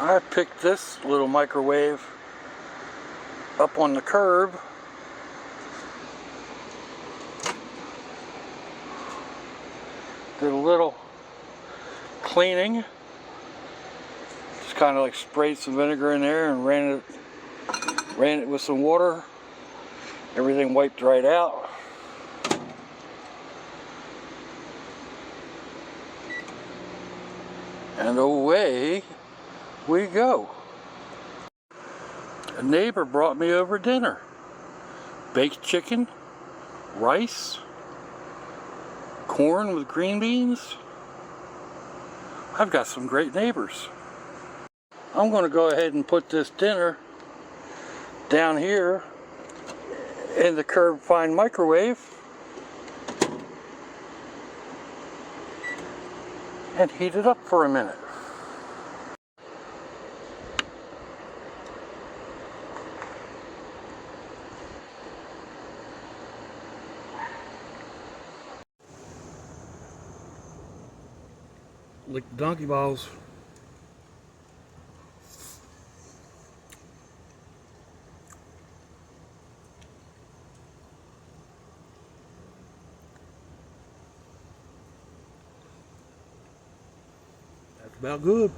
I picked this little microwave up on the curb. Did a little cleaning. Just kind of like sprayed some vinegar in there and ran it with some water. Everything wiped right out. And away we go. A neighbor brought me over dinner. Baked chicken, rice, corn with green beans. I've got some great neighbors. I'm going to go ahead and put this dinner down here in the curb fine microwave and heat it up for a minute. Lick the donkey balls. That's about good.